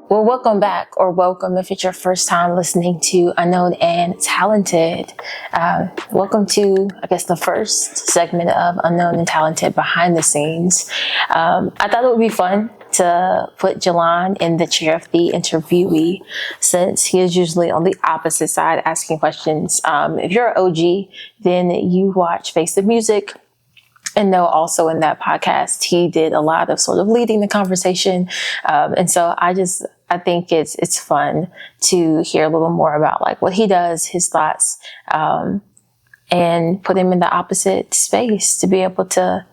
Well, welcome back, or welcome if it's your first time listening to Unknown and Talented. Welcome to, I guess, the first segment of Unknown and Talented behind the scenes. I thought it would be fun to put Jelan in the chair of the interviewee, since he is usually on the opposite side asking questions. If you're an OG, then you watch Face the Music. And know also in that podcast, he did a lot of sort of leading the conversation. And so I think it's fun to hear a little more about like what he does, his thoughts, and put him in the opposite space to be able to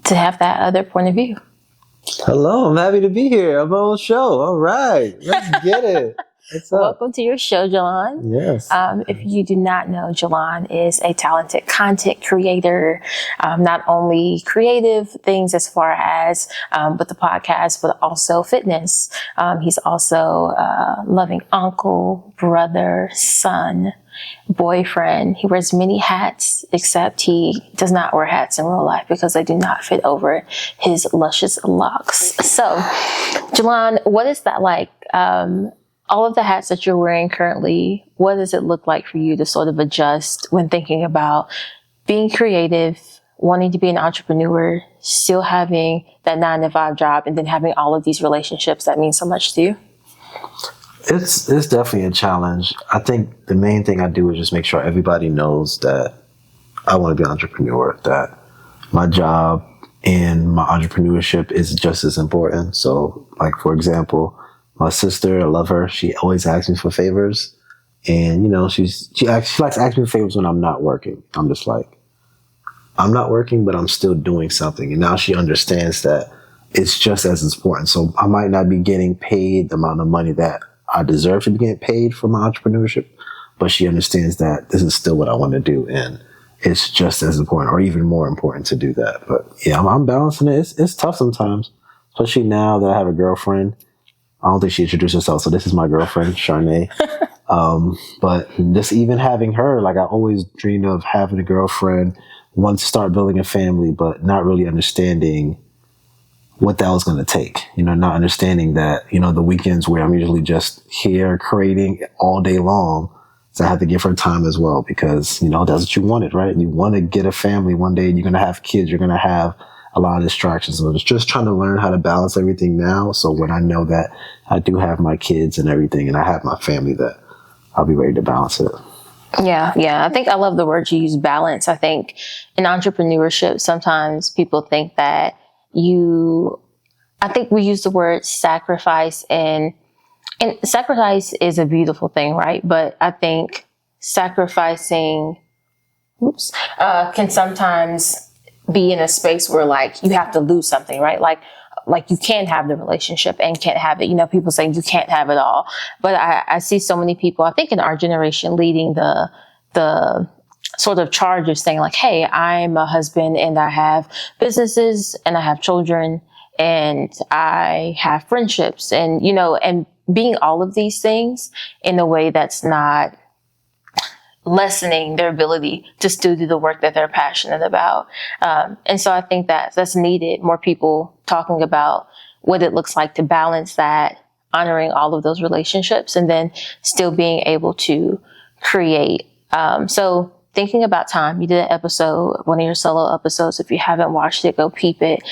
have that other point of view. Hello, I'm happy to be here. I'm on the show. All right, let's get it. What's up? Welcome to your show, Jelan. Yes. If you do not know, Jelan is a talented content creator, not only creative things as far as with the podcast, but also fitness. He's also a loving uncle, brother, son, boyfriend. He wears many hats, except he does not wear hats in real life because they do not fit over his luscious locks. So, Jelan, what is that like? All of the hats that you're wearing currently, what does it look like for you to sort of adjust when thinking about being creative, wanting to be an entrepreneur, still having that 9-to-5 job, and then having all of these relationships that mean so much to you? It's definitely a challenge. I think the main thing I do is just make sure everybody knows that I want to be an entrepreneur, that my job and my entrepreneurship is just as important. So, like, for example, my sister, I love her. She always asks me for favors. And, you know, she likes asking me for favors when I'm not working. I'm just like, I'm not working, but I'm still doing something. And now she understands that it's just as important. So I might not be getting paid the amount of money that I deserve to be getting paid for my entrepreneurship, but she understands that this is still what I want to do. And it's just as important, or even more important, to do that. But yeah, I'm balancing it. It's tough sometimes, especially now that I have a girlfriend. I don't think she introduced herself, so this is my girlfriend, Charnae. But just even having her, like, I always dreamed of having a girlfriend, want to start building a family, but not really understanding what that was going to take. You know, not understanding that, you know, the weekends where I'm usually just here creating all day long, so I have to give her time as well, because, you know, that's what you wanted, right? You want to get a family one day, and you're going to have kids, you're going to have a lot of distractions. So it's just trying to learn how to balance everything now. So when I know that I do have my kids and everything, and I have my family, that I'll be ready to balance it. Yeah. I think I love the word you use, balance. I think in entrepreneurship, sometimes people think that I think we use the word sacrifice, and sacrifice is a beautiful thing, right? But I think sacrificing can sometimes be in a space where, like, you have to lose something, right? Like you can have the relationship and can't have it. You know, people saying you can't have it all. But I see so many people, I think in our generation, leading the sort of charge of saying like, hey, I'm a husband and I have businesses and I have children and I have friendships, and, you know, and being all of these things in a way that's not lessening their ability to still do the work that they're passionate about. And so I think that that's needed, more people talking about what it looks like to balance that, honoring all of those relationships, and then still being able to create. So thinking about time, you did an episode, one of your solo episodes. If you haven't watched it, go peep it,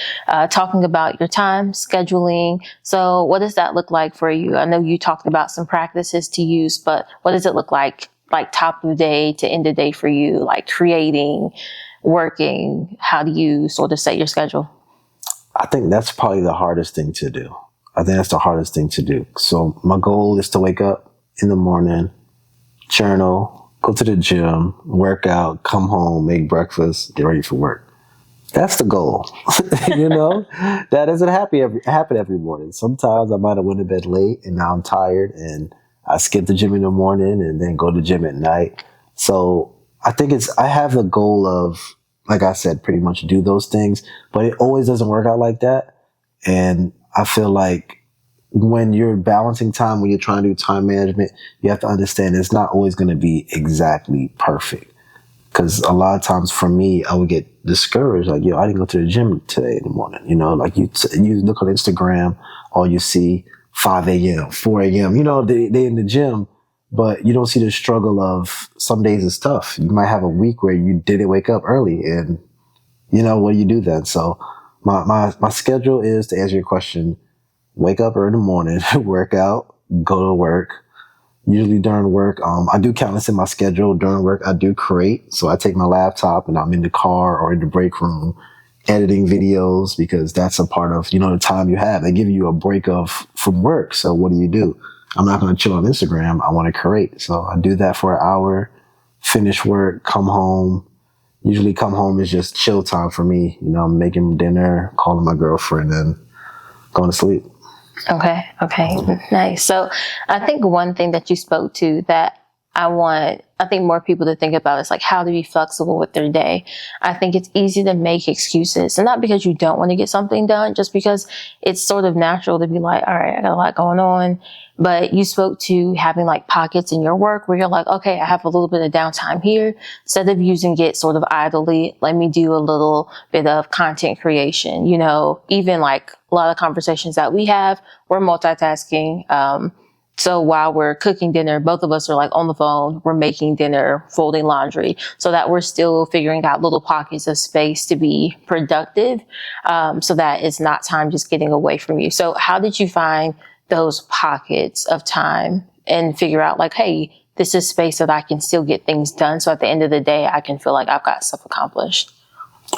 talking about your time scheduling. So what does that look like for you? I know you talked about some practices to use, but what does it look like top of the day to end of the day for you, like creating, working? How do you sort of set your schedule? I think that's probably the hardest thing to do. So my goal is to wake up in the morning, journal, go to the gym, work out, come home, make breakfast, get ready for work. That's the goal. You know, that doesn't happen every morning. Sometimes I might have went to bed late and now I'm tired and I skip the gym in the morning and then go to the gym at night. So I think I have the goal of, like I said, pretty much do those things, but it always doesn't work out like that. And I feel like when you're balancing time, when you're trying to do time management, you have to understand it's not always going to be exactly perfect. Because a lot of times for me, I would get discouraged. Like, yo, I didn't go to the gym today in the morning. You know, like you look on Instagram, all you see 5 a.m., 4 a.m. They in the gym, but you don't see the struggle of some days it's tough. You might have a week where you didn't wake up early, and what do you do then? So my schedule is, to answer your question, wake up early in the morning, work out, go to work. Usually during work, I do count this in my schedule. During work, I do create. So I take my laptop and I'm in the car or in the break room editing videos, because that's a part of, the time you have. They give you a break from work. So what do? I'm not going to chill on Instagram. I want to create. So I do that for an hour, finish work, come home. Usually come home is just chill time for me. I'm making dinner, calling my girlfriend, and going to sleep. Okay. Nice. So I think one thing that you spoke to that I think more people to think about is like how to be flexible with their day. I think it's easy to make excuses, and not because you don't want to get something done, just because it's sort of natural to be like, all right, I got a lot going on. But you spoke to having like pockets in your work where you're like, okay, I have a little bit of downtime here. Instead of using it sort of idly, let me do a little bit of content creation. Even like a lot of conversations that we have, we're multitasking. So while we're cooking dinner, both of us are like on the phone, we're making dinner, folding laundry, so that we're still figuring out little pockets of space to be productive, so that it's not time just getting away from you. So how did you find those pockets of time and figure out like, hey, this is space that I can still get things done, so at the end of the day, I can feel like I've got stuff accomplished?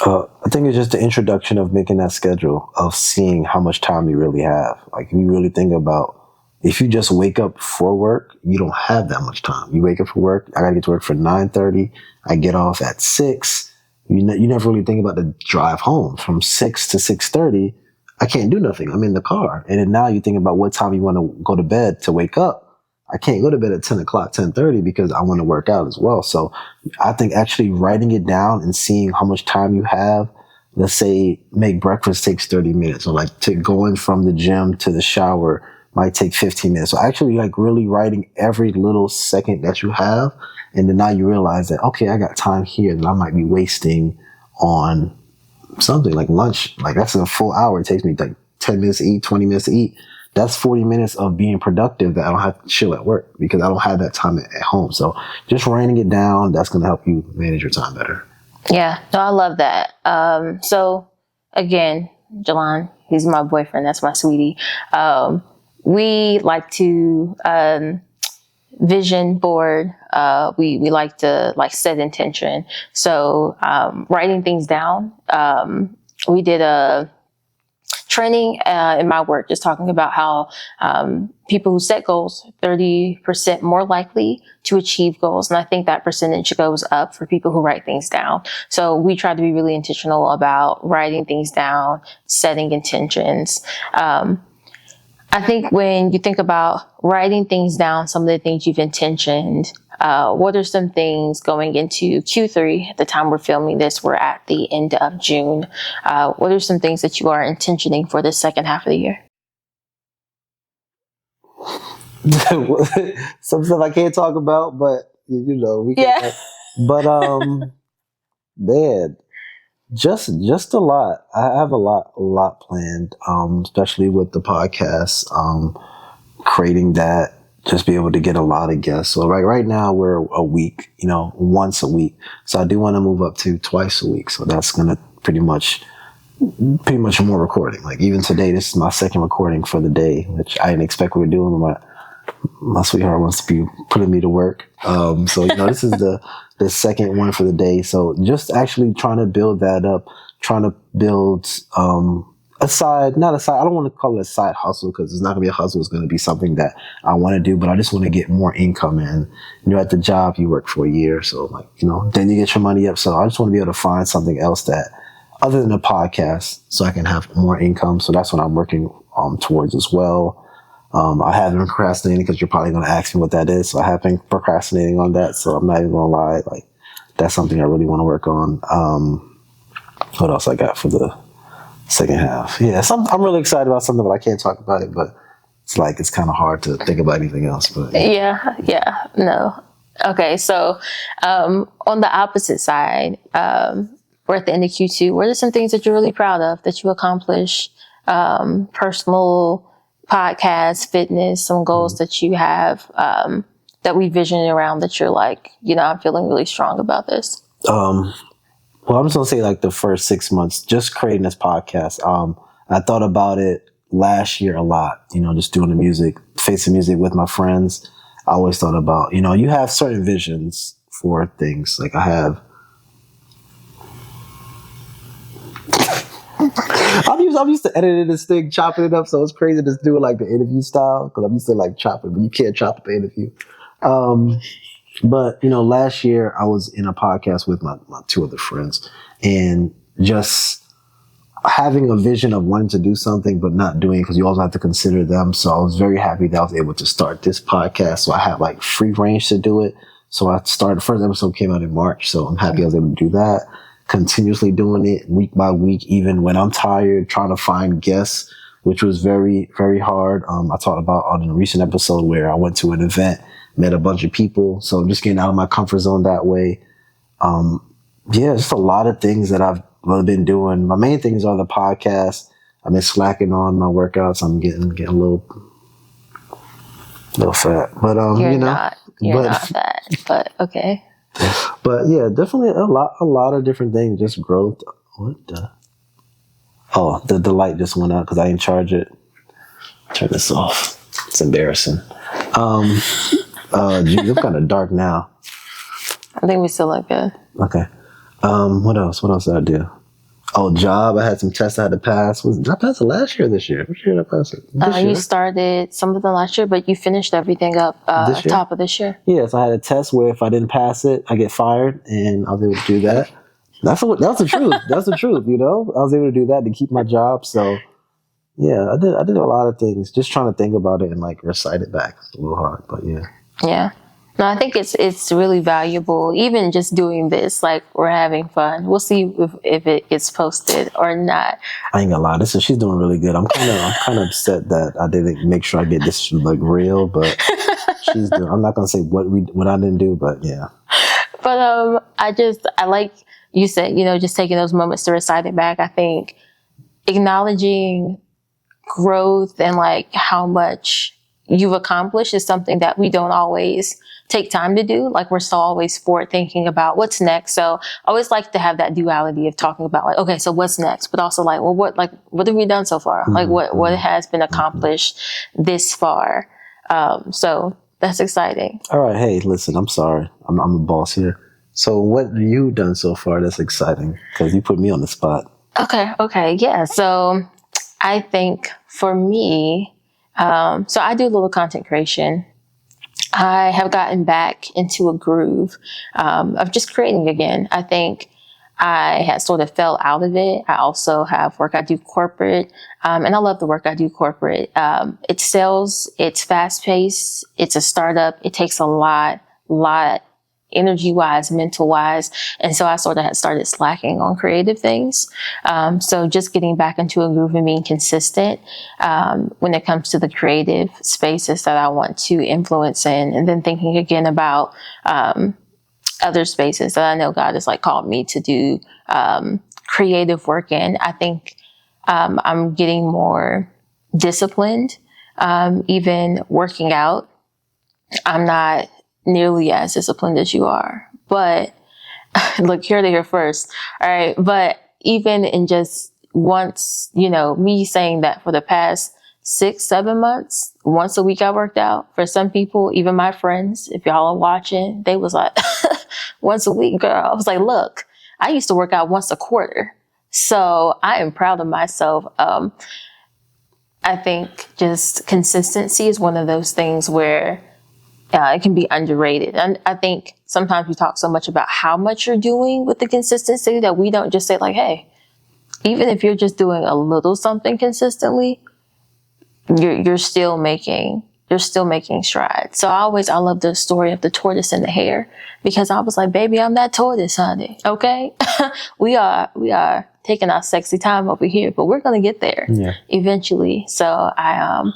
I think it's just the introduction of making that schedule, of seeing how much time you really have. Like, if you really think about, if you just wake up for work, you don't have that much time. You wake up for work, I got to get to work for 9:30. I get off at 6. You never really think about the drive home from 6 to 6:30. I can't do nothing. I'm in the car. And then now you think about what time you want to go to bed to wake up. I can't go to bed at 10 o'clock, 10:30, because I want to work out as well. So I think actually writing it down and seeing how much time you have, let's say make breakfast takes 30 minutes, or like to going from the gym to the shower might take 15 minutes. So actually like really writing every little second that you have. And then now you realize that, okay, I got time here that I might be wasting on something like lunch. Like that's a full hour. It takes me like 10 minutes to eat, 20 minutes to eat. That's 40 minutes of being productive that I don't have to chill at work, because I don't have that time at home. So just writing it down, that's going to help you manage your time better. Yeah, no, I love that. So again, Jelan, he's my boyfriend. That's my sweetie. We like to vision board. We like to like set intention. So writing things down. We did a training in my work, just talking about how people who set goals, 30% more likely to achieve goals. And I think that percentage goes up for people who write things down. So we try to be really intentional about writing things down, setting intentions. I think when you think about writing things down, some of the things you've intentioned, what are some things going into Q3? At the time we're filming this, we're at the end of June. What are some things that you are intentioning for the second half of the year? Some stuff I can't talk about, but we can. Yeah. But man, just a lot. I have a lot planned. Especially with the podcast, creating that. Just be able to get a lot of guests. So right now we're a week, once a week. So I do want to move up to twice a week. So that's gonna pretty much more recording. Like even today, this is my second recording for the day, which I didn't expect we were doing. My sweetheart wants to be putting me to work. So this is the second one for the day. So just actually trying to build that up, trying to build I don't want to call it a side hustle, because it's not going to be a hustle. It's going to be something that I want to do, but I just want to get more income in. At the job, you work for a year. So then you get your money up. So I just want to be able to find something else that other than a podcast, so I can have more income. So that's what I'm working towards as well. I have been procrastinating, because you're probably going to ask me what that is. So I have been procrastinating on that. So I'm not even going to lie. Like that's something I really want to work on. What else I got for the second half? Yeah, I'm really excited about something, but I can't talk about it. But it's kind of hard to think about anything else. But yeah, no. Okay, so on the opposite side, we're at the end of Q2. What are some things that you're really proud of that you accomplished? Personal podcast, fitness, some goals that you have, that we vision around that you're like, I'm feeling really strong about this? Well, I'm just gonna say like the first 6 months, just creating this podcast. I thought about it last year a lot, just doing the music, facing music with my friends. I always thought about, you have certain visions for things. Like I have, I'm used to editing this thing, chopping it up. So it's crazy to do it like the interview style. Cause I'm used to like chopping, but you can't chop up the interview. But last year I was in a podcast with my two other friends, and just having a vision of wanting to do something, but not doing it because you also have to consider them. So I was very happy that I was able to start this podcast. So I had like free range to do it. So I started, the first episode came out in March. So I'm happy I was able to do that. Continuously doing it week by week, even when I'm tired, trying to find guests, which was very, very hard. I talked about on a recent episode where I went to an event, met a bunch of people. So I'm just getting out of my comfort zone that way. Just a lot of things that I've been doing. My main things are the podcast. I've been slacking on my workouts. I'm getting a little fat, but you're not fat, but okay. But yeah, definitely a lot of different things. Just growth. What the? Oh, the light just went out because I didn't charge it. Turn this off. It's embarrassing. Geez, it's kind of dark now. I think we still look good. Okay. What else? What else did I do? Oh, job. I had some tests I had to pass. Did I pass it last year or this year? Which year did I pass it? This year. You started some of them last year, but you finished everything up top of this year. Yeah, so I had a test where if I didn't pass it, I get fired, and I was able to do that. That's the truth. That's the truth, I was able to do that to keep my job. So yeah, I did a lot of things. Just trying to think about it and like recite it back. It's a little hard, but yeah. Yeah. No, I think it's really valuable. Even just doing this, like we're having fun. We'll see if it gets posted or not. I ain't gonna lie, she's doing really good. I'm kind of upset that I didn't make sure I get this like real, but she's doing. I'm not gonna say what I didn't do, but yeah. But I like you said, just taking those moments to recite it back. I think acknowledging growth and like how much you've accomplished is something that we don't always take time to do. Like we're still always forward thinking about what's next. So I always like to have that duality of talking about like, okay, so what's next? But also like, well, what have we done so far? Like what has been accomplished this far? So that's exciting. All right. Hey, listen, I'm sorry. I'm the boss here. So what have you done so far that's exciting? Because you put me on the spot. Okay. Yeah. So I think for me, so I do a little content creation. I have gotten back into a groove of just creating again. I think I had sort of fell out of it. I also have work I do corporate, and I love the work I do corporate. It's sales, it's fast paced, it's a startup. It takes a lot energy wise, mental wise. And so I sort of had started slacking on creative things. So just getting back into a groove and being consistent, when it comes to the creative spaces that I want to influence in, and then thinking again about, other spaces that I know God has like called me to do, creative work in. I think, I'm getting more disciplined, even working out. I'm not nearly as disciplined as you are, but look, here to hear first. All right. But even in just once, me saying that for the past 6-7 months, once a week I worked out. For some people, even my friends, if y'all are watching, they was like, once a week, girl. I was like, look, I used to work out once a quarter. So I am proud of myself. I think just consistency is one of those things where it can be underrated. And I think sometimes we talk so much about how much you're doing with the consistency that we don't just say like, hey, even if you're just doing a little something consistently, you're still making strides. So I love the story of the tortoise and the hare, because I was like, baby, I'm that tortoise, honey. Okay. we are taking our sexy time over here, but we're going to get there eventually. So I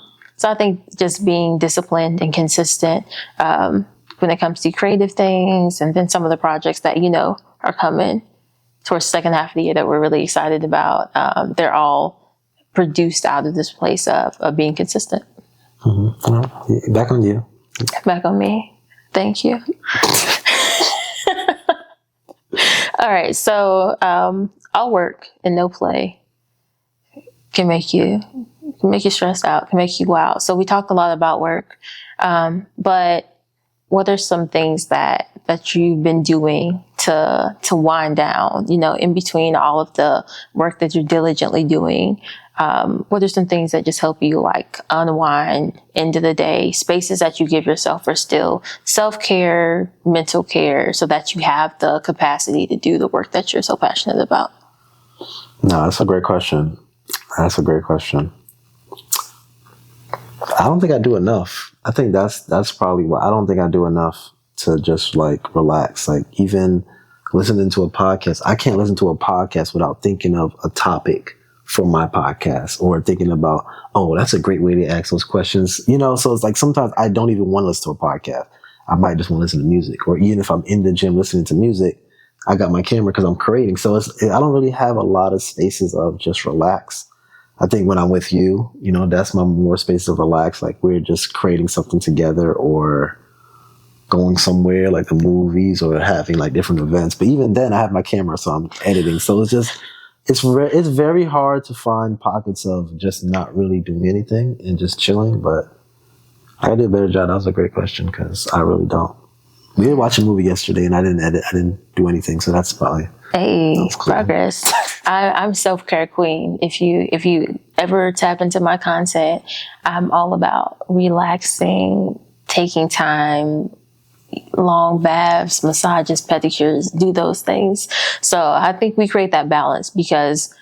think just being disciplined and consistent, when it comes to creative things, and then some of the projects that, are coming towards the second half of the year that we're really excited about. They're all produced out of this place of being consistent. Mm-hmm. Well, back on you. Back on me. Thank you. All right. So all work and no play can make you stressed out, can make you go out. So we talk a lot about work. But what are some things that you've been doing to wind down, in between all of the work that you're diligently doing? What are some things that just help you like unwind into the day, spaces that you give yourself for still self-care, mental care, so that you have the capacity to do the work that you're so passionate about? No, that's a great question. I don't think I do enough. I think that's probably what I don't think I do enough to just like relax. Like even listening to a podcast, I can't listen to a podcast without thinking of a topic for my podcast or thinking about, oh, that's a great way to ask those questions. So it's like sometimes I don't even want to listen to a podcast. I might just want to listen to music, or even if I'm in the gym listening to music, I got my camera because I'm creating. So I don't really have a lot of spaces of just relax. I think when I'm with you, that's my more space of relax. Like we're just creating something together or going somewhere like the movies or having like different events. But even then I have my camera, so I'm editing. So it's very hard to find pockets of just not really doing anything and just chilling. But I did a better job. That was a great question because I really don't. We did watch a movie yesterday and I didn't edit. I didn't do anything. So that's probably... Hey, progress. I'm self-care queen. If you ever tap into my content, I'm all about relaxing, taking time, long baths, massages, pedicures, do those things. So I think we create that balance because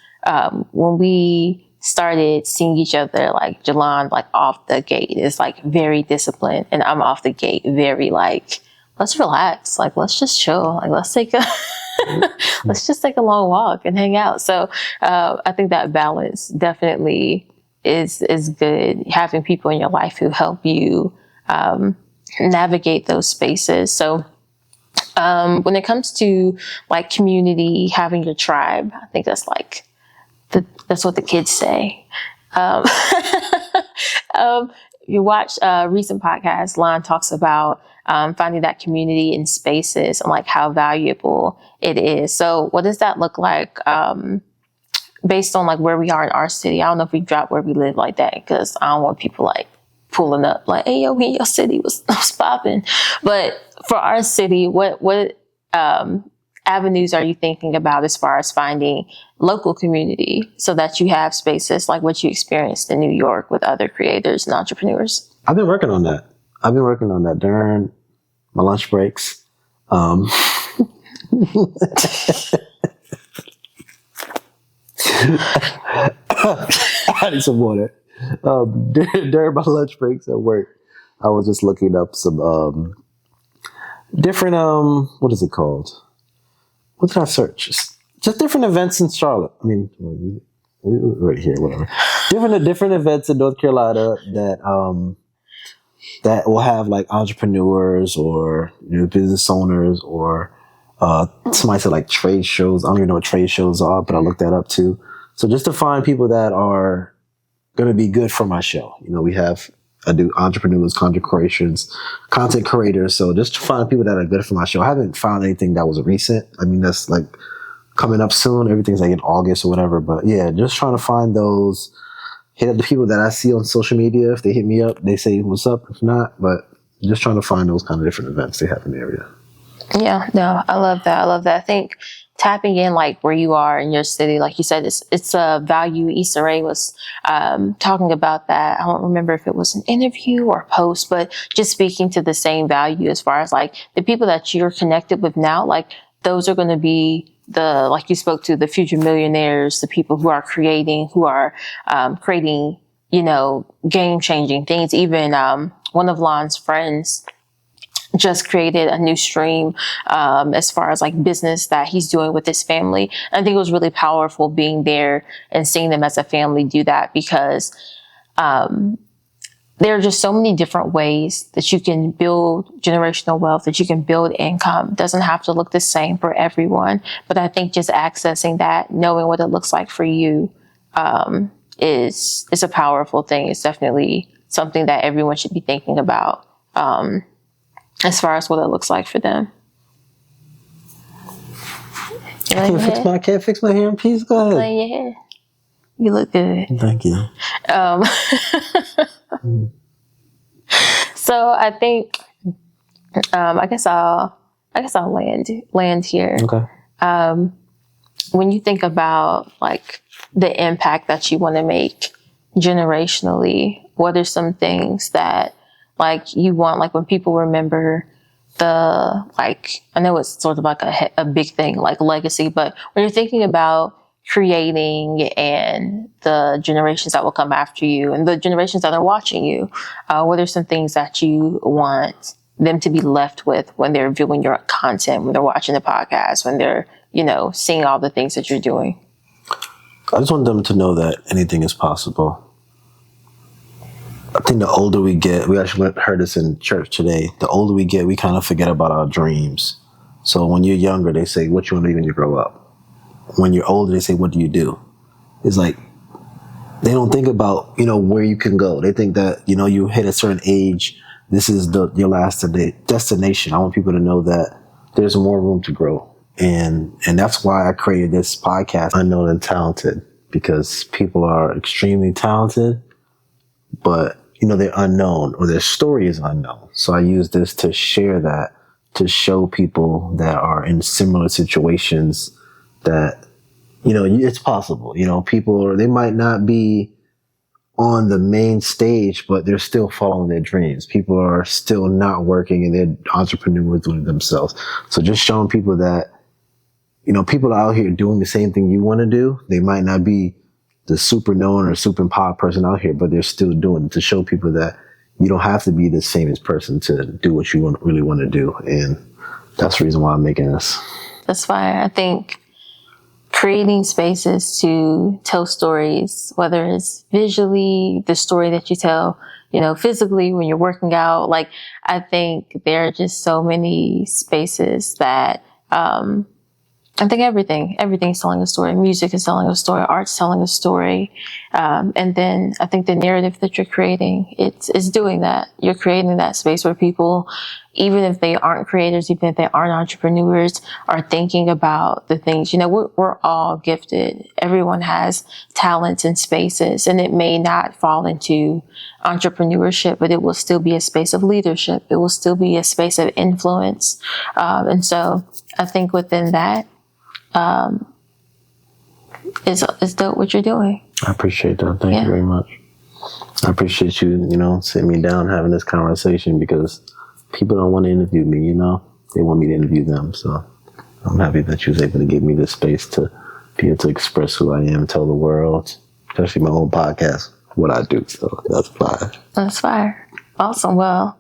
when we started seeing each other, like Jelan, like off the gate is like very disciplined, and I'm off the gate very like, let's relax, like let's just chill, like let's just take a long walk and hang out. So I think that balance definitely is good. Having people in your life who help you navigate those spaces. So when it comes to like community, having your tribe, I think that's like that's what the kids say. You watch a recent podcast, Lon talks about finding that community in spaces and like how valuable it is. So what does that look like based on like where we are in our city? I don't know if we drop where we live like that because I don't want people like pulling up like, hey, yo, your city was popping. But for our city, what avenues are you thinking about as far as finding local community so that you have spaces like what you experienced in New York with other creators and entrepreneurs? I've been working on that during my lunch breaks. I need some water. During my lunch breaks at work, I was just looking up some different what is it called? What did I search? Just different events in Charlotte. I mean, right here, whatever. Different events in North Carolina that will have like entrepreneurs or business owners or somebody said like trade shows. I don't even know what trade shows are, but I looked that up too. So just to find people that are going to be good for my show. I do entrepreneurs, content creators. So just to find people that are good for my show. I haven't found anything that was recent. I mean, that's like coming up soon. Everything's like in August or whatever. But yeah, just trying to find those, hit up the people that I see on social media. If they hit me up, they say, what's up? If not, but just trying to find those kind of different events they have in the area. Yeah, no, I love that. I think tapping in like where you are in your city, like you said, it's a value. Issa Rae was talking about that. I don't remember if it was an interview or a post, but just speaking to the same value as far as like the people that you're connected with now, like those are going to be like you spoke to, the future millionaires, the people who are creating, game changing things. Even one of Lon's friends just created a new stream as far as like business that he's doing with his family. I think it was really powerful being there and seeing them as a family do that because there are just so many different ways that you can build generational wealth, that you can build income. It doesn't have to look the same for everyone. But I think just accessing that, knowing what it looks like for you, is a powerful thing. It's definitely something that everyone should be thinking about as far as what it looks like for them. Can't fix my hair in peace. Go ahead. Play your hair. You look good. Thank you. So I think I guess I'll land here. Okay. When you think about like the impact that you want to make generationally, what are some things that like you want, like when people remember the, like, I know it's sort of like a big thing, like legacy, but when you're thinking about creating and the generations that will come after you and the generations that are watching you, what are some things that you want them to be left with when they're viewing your content, when they're watching the podcast, when they're, you know, seeing all the things that you're doing? I just want them to know that anything is possible. I think the older we get, we actually heard this in church today, the older we get, we kind of forget about our dreams. So when you're younger, they say, what you want to be when you grow up? When you're older, they say, what do you do? It's like, they don't think about, you know, where you can go. They think that, you know, you hit a certain age, this is your last destination. I want people to know that there's more room to grow. And that's why I created this podcast, Unknown and Talented, because people are extremely talented, but, you know, they're unknown or their story is unknown. So I use this to share that, to show people that are in similar situations that, you know, it's possible. You know, they might not be on the main stage, but they're still following their dreams. People are still not working and they're entrepreneurs doing it themselves. So just showing people that, you know, people are out here doing the same thing you want to do. They might not be the super known or super empowered person out here, but they're still doing it, to show people that you don't have to be this famous person to do what you really want to do. And that's the reason why I'm making this. That's why I think creating spaces to tell stories, whether it's visually, the story that you tell, you know, physically when you're working out, like, I think there are just so many spaces that, I think everything's telling a story. Music is telling a story. Art's telling a story. And then I think the narrative that you're creating, it's doing that. You're creating that space where people, even if they aren't creators, even if they aren't entrepreneurs, are thinking about the things, you know, we're all gifted. Everyone has talents and spaces, and it may not fall into entrepreneurship, but it will still be a space of leadership. It will still be a space of influence. And so I think within that, it's dope what you're doing. I appreciate that. Thank you very much. I appreciate you, you know, sitting me down, having this conversation, because people don't want to interview me, you know. They want me to interview them. So I'm happy that you was able to give me this space to be able to express who I am, tell the world, especially my own podcast, what I do. So that's fire. That's fire. Awesome. Well,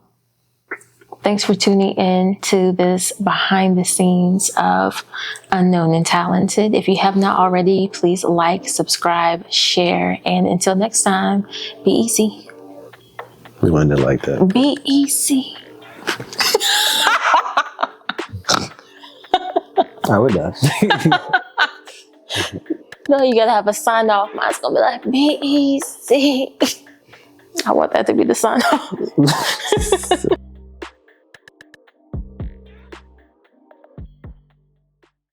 thanks for tuning in to this behind the scenes of Unknown and Talented. If you have not already, please like, subscribe, share, and until next time, be easy. We wanted it like that. Be easy. All right, we're done. No, you gotta have a sign off. Mine's gonna be like, be easy. I want that to be the sign off.